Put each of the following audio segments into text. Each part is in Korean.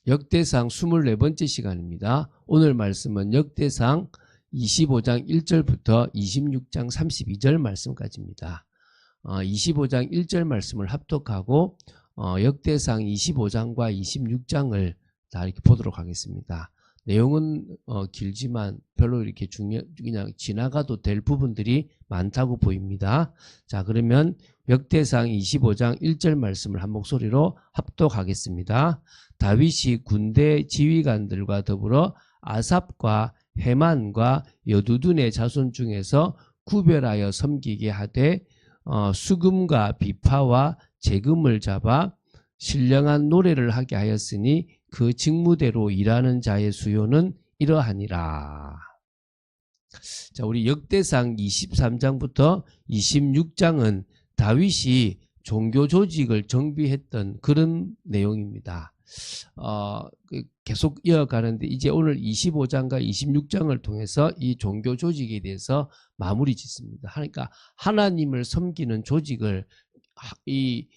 역대상 24번째 시간입니다. 오늘 말씀은 역대상 25장 1절부터 26장 32절 말씀까지입니다. 25장 1절 말씀을 합독하고 역대상 25장과 26장을 다 이렇게 보도록 하겠습니다. 내용은 길지만 별로 이렇게 그냥 지나가도 될 부분들이 많다고 보입니다. 자, 그러면 역대상 25장 1절 말씀을 한 목소리로 합독하겠습니다. 다윗이 군대 지휘관들과 더불어 아삽과 헤만과 여두둔의 자손 중에서 구별하여 섬기게 하되 수금과 비파와 재금을 잡아 신령한 노래를 하게 하였으니 그 직무대로 일하는 자의 수요는 이러하니라. 자, 우리 역대상 23장부터 26장은 다윗이 종교 조직을 정비했던 그런 내용입니다. 계속 이어가는데 이제 오늘 25장과 26장을 통해서 이 종교 조직에 대해서 마무리 짓습니다. 그러니까 하나님을 섬기는 조직을 이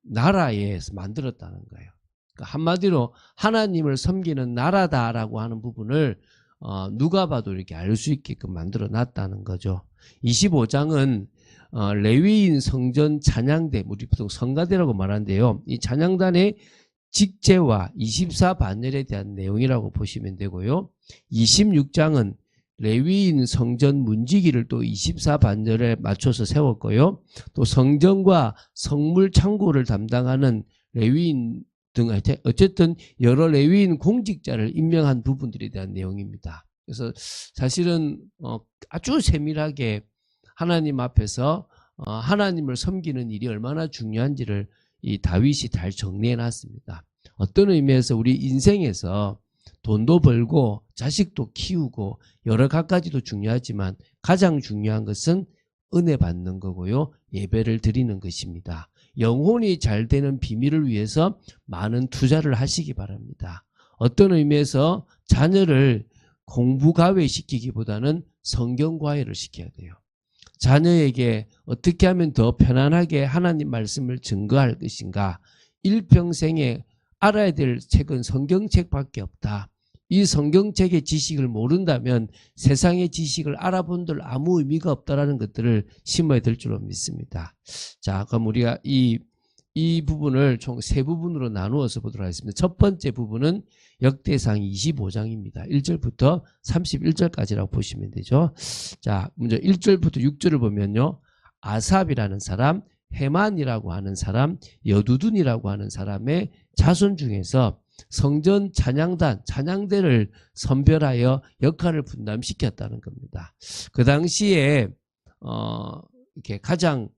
나라에서 만들었다는 거예요. 그러니까 한마디로 하나님을 섬기는 나라다라고 하는 부분을 누가 봐도 이렇게 알 수 있게끔 만들어 놨다는 거죠. 25장은 레위인 성전 찬양대, 우리 보통 성가대라고 말하는데요. 이 찬양단의 직제와 24반열에 대한 내용이라고 보시면 되고요. 26장은 레위인 성전 문지기를 또 24반열에 맞춰서 세웠고요. 또 성전과 성물 창고를 담당하는 레위인 등 어쨌든 여러 레위인 공직자를 임명한 부분들에 대한 내용입니다. 그래서 사실은 아주 세밀하게 하나님 앞에서 하나님을 섬기는 일이 얼마나 중요한지를 이 다윗이 잘 정리해 놨습니다. 어떤 의미에서 우리 인생에서 돈도 벌고 자식도 키우고 여러 가지도 중요하지만 가장 중요한 것은 은혜 받는 거고요. 예배를 드리는 것입니다. 영혼이 잘 되는 비밀을 위해서 많은 투자를 하시기 바랍니다. 어떤 의미에서 자녀를 공부 과외시키기보다는 성경 과외를 시켜야 돼요. 자녀에게 어떻게 하면 더 편안하게 하나님 말씀을 증거할 것인가. 일평생에 알아야 될 책은 성경책밖에 없다. 이 성경책의 지식을 모른다면 세상의 지식을 알아본들 아무 의미가 없다라는 것들을 심어야 될 줄로 믿습니다. 자, 그럼 우리가 이 부분을 총 세 부분으로 나누어서 보도록 하겠습니다. 첫 번째 부분은 역대상 25장입니다. 1절부터 31절까지라고 보시면 되죠. 자, 먼저 1절부터 6절을 보면요. 아삽이라는 사람, 헤만이라고 하는 사람, 여두둔이라고 하는 사람의 자손 중에서 성전 찬양단, 찬양대를 선별하여 역할을 분담시켰다는 겁니다. 그 당시에 이렇게 가장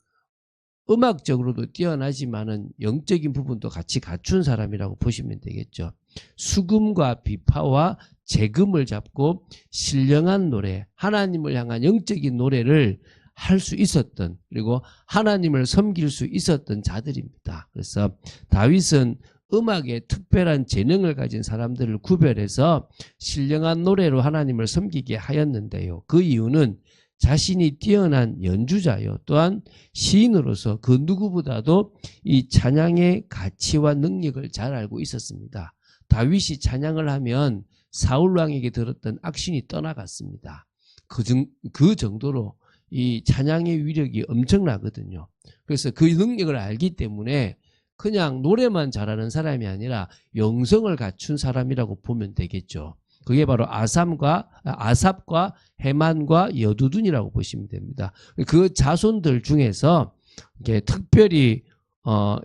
음악적으로도 뛰어나지만은 영적인 부분도 같이 갖춘 사람이라고 보시면 되겠죠. 수금과 비파와 재금을 잡고 신령한 노래, 하나님을 향한 영적인 노래를 할 수 있었던, 그리고 하나님을 섬길 수 있었던 자들입니다. 그래서 다윗은 음악에 특별한 재능을 가진 사람들을 구별해서 신령한 노래로 하나님을 섬기게 하였는데요. 그 이유는 자신이 뛰어난 연주자요, 또한 시인으로서 그 누구보다도 이 찬양의 가치와 능력을 잘 알고 있었습니다. 다윗이 찬양을 하면 사울 왕에게 들었던 악신이 떠나갔습니다. 그 정도로 이 찬양의 위력이 엄청나거든요. 그래서 그 능력을 알기 때문에 그냥 노래만 잘하는 사람이 아니라 영성을 갖춘 사람이라고 보면 되겠죠. 그게 바로 아삽과 헤만과 여두둔이라고 보시면 됩니다. 그 자손들 중에서 이게 특별히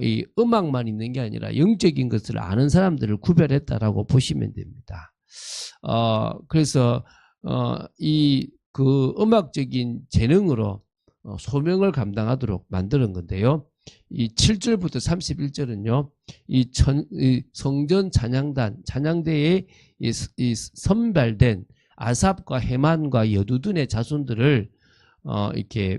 이 음악만 있는 게 아니라 영적인 것을 아는 사람들을 구별했다라고 보시면 됩니다. 그래서 그 음악적인 재능으로 소명을 감당하도록 만드는 건데요. 이 7절부터 31절은요, 이 성전 찬양단, 찬양대에 이 선발된 아삽과 헤만과 여두둔의 자손들을 이렇게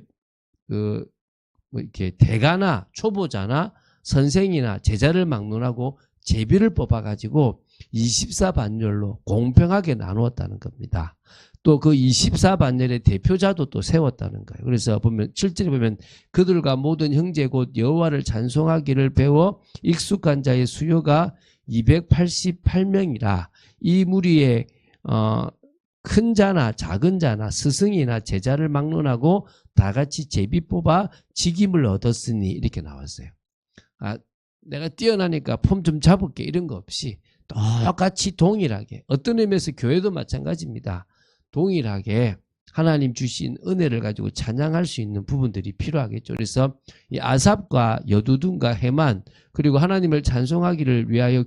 이렇게 대가나 초보자나 선생이나 제자를 막론하고 제비를 뽑아가지고 24반열로 공평하게 나누었다는 겁니다. 또 그 24반열의 대표자도 또 세웠다는 거예요. 그래서 보면 7절에 보면 그들과 모든 형제 곧 여호와를 찬송하기를 배워 익숙한 자의 수요가 288명이라 이 무리의 큰 자나 작은 자나 스승이나 제자를 막론하고 다 같이 제비 뽑아 직임을 얻었으니 이렇게 나왔어요. 내가 뛰어나니까 폼 좀 잡을게 이런 거 없이 똑같이 동일하게, 어떤 의미에서 교회도 마찬가지입니다. 동일하게 하나님 주신 은혜를 가지고 찬양할 수 있는 부분들이 필요하겠죠. 그래서 이 아삽과 여두둔과 헤만, 그리고 하나님을 찬송하기를 위하여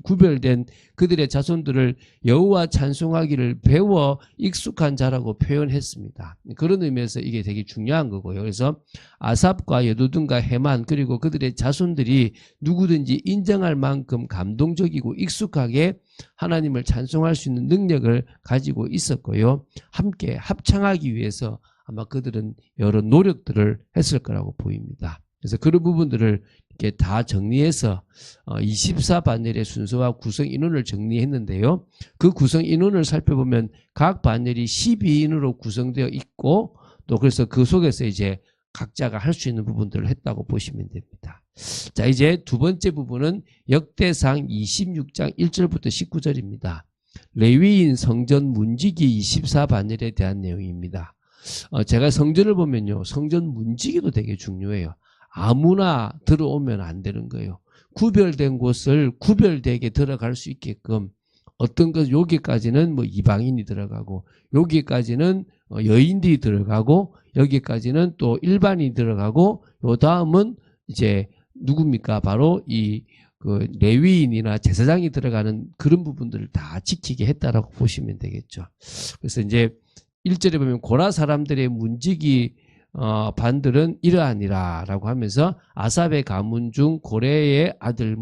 구별된 그들의 자손들을 여호와 찬송하기를 배워 익숙한 자라고 표현했습니다. 그런 의미에서 이게 되게 중요한 거고요. 그래서 아삽과 여두둔과 헤만, 그리고 그들의 자손들이 누구든지 인정할 만큼 감동적이고 익숙하게 하나님을 찬송할 수 있는 능력을 가지고 있었고요. 함께 합창하기 위해서 아마 그들은 여러 노력들을 했을 거라고 보입니다. 그래서 그런 부분들을 이렇게 다 정리해서 24반열의 순서와 구성 인원을 정리했는데요. 그 구성 인원을 살펴보면 각 반열이 12인으로 구성되어 있고, 또 그래서 그 속에서 이제 각자가 할 수 있는 부분들을 했다고 보시면 됩니다. 자, 이제 두 번째 부분은 역대상 26장 1절부터 19절입니다. 레위인 성전 문지기 24반열에 대한 내용입니다. 제가 성전을 보면요, 성전 문지기도 되게 중요해요. 아무나 들어오면 안 되는 거예요. 구별된 곳을 구별되게 들어갈 수 있게끔, 어떤 것, 여기까지는 뭐 이방인이 들어가고, 여기까지는 여인들이 들어가고, 여기까지는 또 일반인이 들어가고, 요 다음은 이제 누굽니까? 바로 그 레위인이나 제사장이 들어가는 그런 부분들을 다 지키게 했다라고 보시면 되겠죠. 그래서 이제 1절에 보면 고라 사람들의 문지기 반들은 이러하니라라고 하면서 아삽의 가문 중 고레의 아들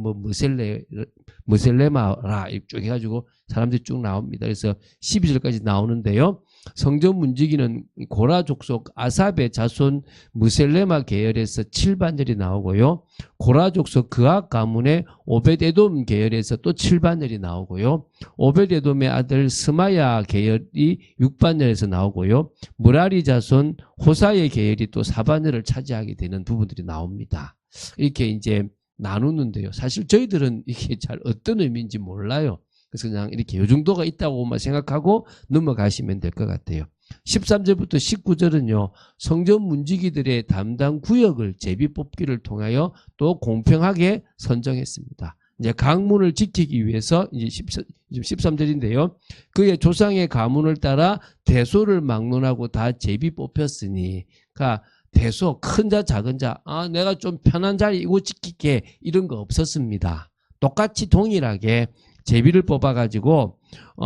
무셀레마라 쭉 해가지고 사람들이 쭉 나옵니다. 그래서 12절까지 나오는데요. 성전 문지기는 고라 족속 아삽의 자손 무셀레마 계열에서 7반열이 나오고요. 고라 족속 그앗 가문의 오벳에돔 계열에서 또 7반열이 나오고요. 오벳에돔의 아들 스마야 계열이 6반열에서 나오고요. 무라리 자손 호사의 계열이 또 4반열을 차지하게 되는 부분들이 나옵니다. 이렇게 이제 나누는데요. 사실 저희들은 이게 잘 어떤 의미인지 몰라요. 그래서 그냥 이렇게 요 정도가 있다고만 생각하고 넘어가시면 될 것 같아요. 13절부터 19절은요. 성전 문지기들의 담당 구역을 제비 뽑기를 통하여 또 공평하게 선정했습니다. 이제 강문을 지키기 위해서 이제 13절인데요. 그의 조상의 가문을 따라 대소를 막론하고 다 제비 뽑혔으니, 그러니까 대소, 큰 자 작은 자, 내가 좀 편한 자리 이거 지킬게 이런 거 없었습니다. 똑같이 동일하게 제비를 뽑아가지고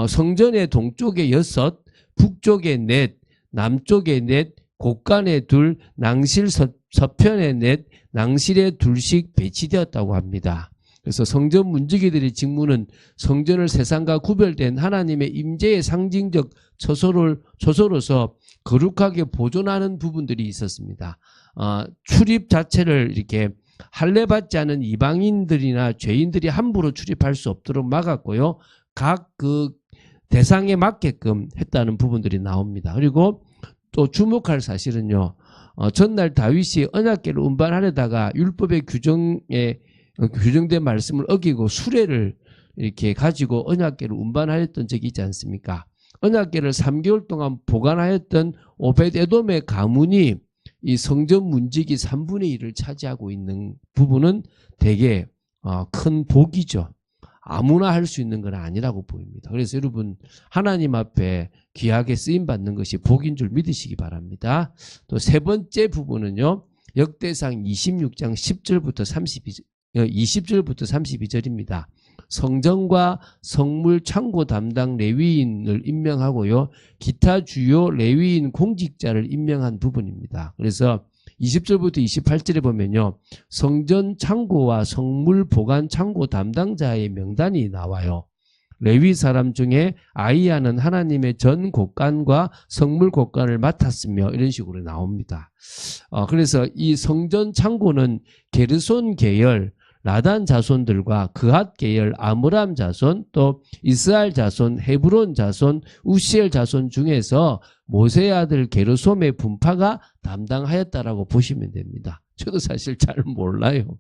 성전의 동쪽에 6, 북쪽에 4, 남쪽에 4, 곳간에 2, 낭실 서편에 4, 낭실에 2씩 배치되었다고 합니다. 그래서 성전 문지기들의 직무는 성전을 세상과 구별된 하나님의 임재의 상징적 처소로서 거룩하게 보존하는 부분들이 있었습니다. 출입 자체를 이렇게 할례받지 않은 이방인들이나 죄인들이 함부로 출입할 수 없도록 막았고요. 각 그 대상에 맞게끔 했다는 부분들이 나옵니다. 그리고 또 주목할 사실은요. 전날 다윗이 언약궤를 운반하려다가 율법의 규정된 말씀을 어기고 수레를 이렇게 가지고 언약궤를 운반하였던 적이 있지 않습니까? 언약궤를 3개월 동안 보관하였던 오벳에돔의 가문이 이 성전 문지기 3분의 1을 차지하고 있는 부분은 되게 큰 복이죠. 아무나 할 수 있는 건 아니라고 보입니다. 그래서 여러분 하나님 앞에 귀하게 쓰임받는 것이 복인 줄 믿으시기 바랍니다. 또 세 번째 부분은요. 역대상 26장 10절부터 20절부터 32절입니다. 성전과 성물 창고 담당 레위인을 임명하고요. 기타 주요 레위인 공직자를 임명한 부분입니다. 그래서 20절부터 28절에 보면요. 성전 창고와 성물 보관 창고 담당자의 명단이 나와요. 레위 사람 중에 아이야는 하나님의 전 곳간과 성물 곳간을 맡았으며 이런 식으로 나옵니다. 그래서 이 성전 창고는 게르손 계열 라단 자손들과 그핫 계열 아므람 자손 또 이스라엘 자손 헤브론 자손 우시엘 자손 중에서 모세의 아들 게르솜의 분파가 담당하였다라고 보시면 됩니다. 저도 사실 잘 몰라요.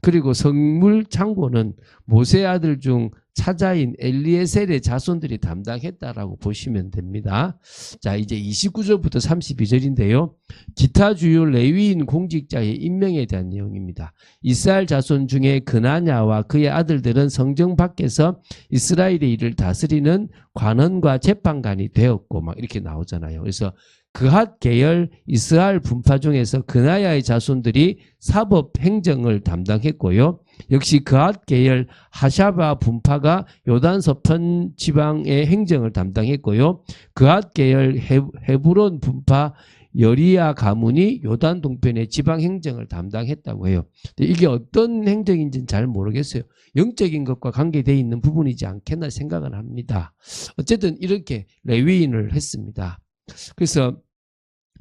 그리고 성물 창고는 모세 아들 중 차자인 엘리에셀의 자손들이 담당했다라고 보시면 됩니다. 자, 이제 29절부터 32절인데요. 기타 주요 레위인 공직자의 임명에 대한 내용입니다. 이스라엘 자손 중에 그나냐와 그의 아들들은 성정 밖에서 이스라엘의 일을 다스리는 관원과 재판관이 되었고 막 이렇게 나오잖아요. 그래서 그핫 계열 이스라엘 분파 중에서 그나야의 자손들이 사법 행정을 담당했고요. 역시 그핫 계열 하샤바 분파가 요단 서편 지방의 행정을 담당했고요. 그핫 계열 헤브론 분파 여리야 가문이 요단 동편의 지방 행정을 담당했다고 해요. 이게 어떤 행정인지는 잘 모르겠어요. 영적인 것과 관계되어 있는 부분이지 않겠나 생각을 합니다. 어쨌든 이렇게 레위인을 했습니다. 그래서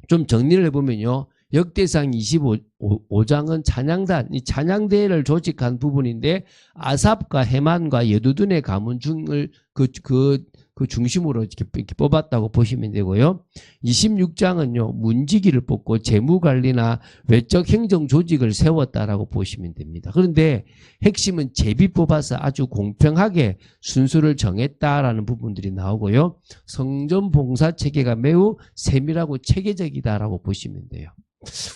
좀 정리를 해보면요. 역대상 25장은 찬양단, 이 찬양대회를 조직한 부분인데 아삽과 헤만과 여두둔의 가문 중을 그 중심으로 이렇게 뽑았다고 보시면 되고요. 26장은요. 문지기를 뽑고 재무관리나 외적 행정 조직을 세웠다라고 보시면 됩니다. 그런데 핵심은 제비 뽑아서 아주 공평하게 순서를 정했다라는 부분들이 나오고요. 성전 봉사 체계가 매우 세밀하고 체계적이다라고 보시면 돼요.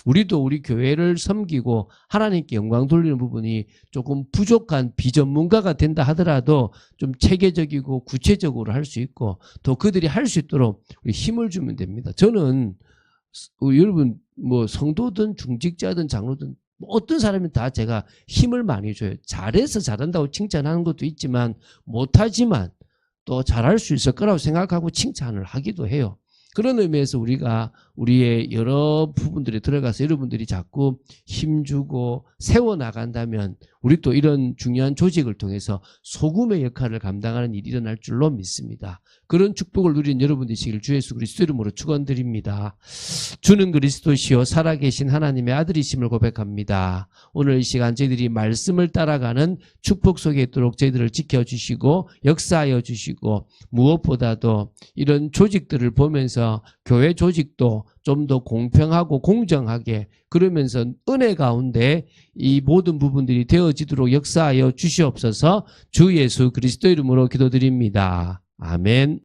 우리도 우리 교회를 섬기고 하나님께 영광 돌리는 부분이 조금 부족한 비전문가가 된다 하더라도 좀 체계적이고 구체적으로 할 수 있고 또 그들이 할 수 있도록 우리 힘을 주면 됩니다. 저는 여러분 뭐 성도든 중직자든 장로든 어떤 사람이 다 제가 힘을 많이 줘요. 잘해서 잘한다고 칭찬하는 것도 있지만 못하지만 또 잘할 수 있을 거라고 생각하고 칭찬을 하기도 해요. 그런 의미에서 우리가 우리의 여러 부분들에 들어가서 여러분들이 자꾸 힘주고 세워나간다면 우리 또 이런 중요한 조직을 통해서 소금의 역할을 감당하는 일이 일어날 줄로 믿습니다. 그런 축복을 누린 여러분 되시길 주 예수 그리스도 이름으로 축원드립니다. 주는 그리스도시요 살아계신 하나님의 아들이심을 고백합니다. 오늘 이 시간 저희들이 말씀을 따라가는 축복 속에 있도록 저희들을 지켜주시고 역사하여 주시고 무엇보다도 이런 조직들을 보면서 교회 조직도 좀 더 공평하고 공정하게 그러면서 은혜 가운데 이 모든 부분들이 되어지도록 역사하여 주시옵소서. 주 예수 그리스도 이름으로 기도드립니다. 아멘.